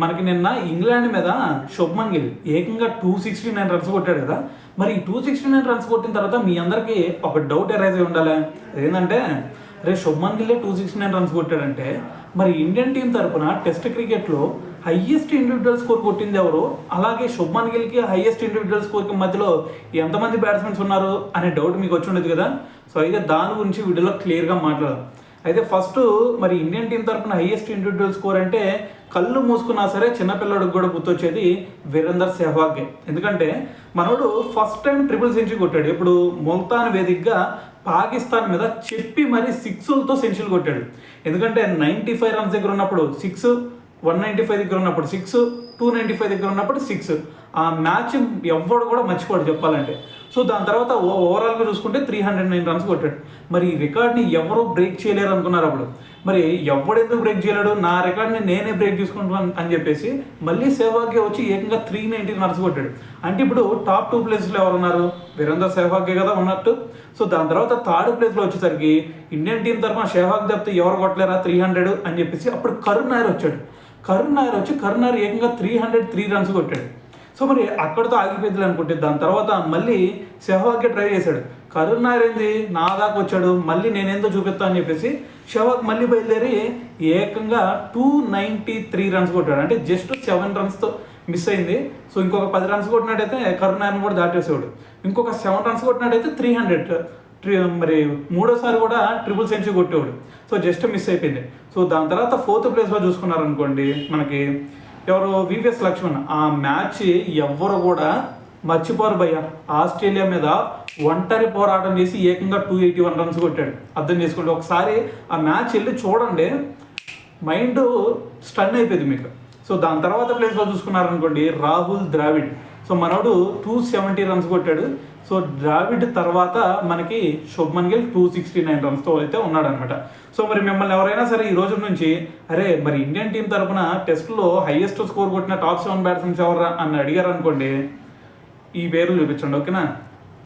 మనకి నిన్న ఇంగ్లాండ్ మీద శుభ్మన్ గిల్ ఏకంగా 269 రన్స్ కొట్టాడు కదా. మరి ఈ 269 రన్స్ కొట్టిన తర్వాత మీ అందరికీ ఒక డౌట్ ఎరైజ్ అయి ఉండాలి. ఏంటంటే అరే శుభ్మన్ గిల్లే 269 రన్స్ కొట్టాడంటే మరి ఇండియన్ టీం తరపున టెస్ట్ క్రికెట్లో హయ్యెస్ట్ ఇండివిజువల్ స్కోర్ కొట్టింది ఎవరు, అలాగే శుభ్మన్ గిల్కి హయ్యెస్ట్ ఇండివిజువల్ స్కోర్కి మధ్యలో ఎంతమంది బ్యాట్స్మెన్స్ ఉన్నారు అనే డౌట్ మీకు వచ్చి ఉండదు కదా. సో అయితే దాని గురించి వీడియోలో క్లియర్గా మాట్లాడదాం. అయితే ఫస్ట్ మరి ఇండియన్ టీం తరపున హైయెస్ట్ ఇండివిజువల్ స్కోర్ అంటే కళ్ళు మూసుకున్నా సరే చిన్నపిల్లడికి కూడా గుర్తొచ్చేది వీరేందర్ సెహ్వాగ్. ఎందుకంటే మనోడు ఫస్ట్ టైం ట్రిపుల్ సెంచరీ కొట్టాడు. ఇప్పుడు ముల్తాన్ వేదికగా పాకిస్తాన్ మీద చెప్పి మరి సిక్స్లతో సెంచరీలు కొట్టాడు. ఎందుకంటే 95 రన్స్ దగ్గర ఉన్నప్పుడు 6, 195 దగ్గర ఉన్నప్పుడు 6, 295 దగ్గర ఉన్నప్పుడు 6. ఆ మ్యాచ్ ఎవ్వడు కూడా మర్చిపోడు చెప్పాలంటే. సో దాని తర్వాత ఓవరాల్గా చూసుకుంటే 309 రన్స్ కొట్టాడు. మరి ఈ రికార్డ్ని ఎవరు బ్రేక్ చేయలేరు అనుకున్నారు అప్పుడు. మరి ఎవడెందుకు బ్రేక్ చేయలేడు, నా రికార్డ్ని నేనే బ్రేక్ చేసుకుంటాను అని చెప్పేసి మళ్ళీ సెహ్వాగే వచ్చి ఏకంగా 319 రన్స్ కొట్టాడు. అంటే ఇప్పుడు టాప్ 2 ప్లేస్లో ఎవరు ఉన్నారు, వీరేందర్ సెహ్వాగే కదా ఉన్నట్టు. సో దాని తర్వాత థర్డ్ ప్లేస్లో వచ్చేసరికి ఇండియన్ టీం తరఫున సెహ్వాగ్ తప్పితే ఎవరు కొట్టలేరా 300 అని చెప్పేసి అప్పుడు కరుణ్ నాయర్ వచ్చాడు. కరుణ్ నాయర్ ఏకంగా 303 రన్స్ కొట్టాడు. సో మరి అక్కడితో ఆగిపోయింది అనుకుంటే దాని తర్వాత మళ్ళీ సెహ్వాగ్కి ట్రై చేశాడు. కరుణ్ నాయర్ ఏంది నా దాకా వచ్చాడు, మళ్ళీ నేనేందో చూపిస్తా అని చెప్పేసి సెహ్వాగ్ మళ్ళీ బయలుదేరి ఏకంగా 293 రన్స్ కొట్టాడు. అంటే జస్ట్ 7 రన్స్తో మిస్ అయింది. సో ఇంకొక 10 రన్స్ కొట్టినట్టయితే కరుణ్ నాయర్ని కూడా దాటేసేవాడు. ఇంకొక 7 రన్స్ కొట్టినట్టయితే 300, మరి మూడోసారి కూడా ట్రిపుల్ సెంచరీ కొట్టేవాడు. సో జస్ట్ మిస్ అయిపోయింది. సో దాని తర్వాత 4th ప్లేస్లో చూసుకున్నారనుకోండి మనకి ఎవరు వివిఎస్ లక్ష్మణ్. ఆ మ్యాచ్ ఎవ్వరు కూడా మర్చిపోరు భయ్య. ఆస్ట్రేలియా మీద ఒంటరి పోరాటం చేసి ఏకంగా 281 రన్స్ కొట్టాడు. అర్థం చేసుకోండి, ఒకసారి ఆ మ్యాచ్ వెళ్ళి చూడండి, మైండ్ స్టన్ అయిపోయింది మీకు. సో దాని తర్వాత ప్లేస్లో చూసుకున్నారనుకోండి రాహుల్ ద్రావిడ్. సో మనోడు 270 రన్స్ కొట్టాడు. సో ద్రావిడ్ తర్వాత మనకి శుభ్మన్ గిల్ 269 రన్స్తో అయితే ఉన్నాడు అనమాట. సో మరి మిమ్మల్ని ఎవరైనా సరే ఈ రోజు నుంచి అరే మరి ఇండియన్ టీం తరపున టెస్ట్లో హైయెస్ట్ స్కోర్ కొట్టిన టాప్ 7 బ్యాట్స్మెన్స్ ఎవరా అని అడిగారు అనుకోండి, ఈ పేర్లు చూపించండి, ఓకేనా.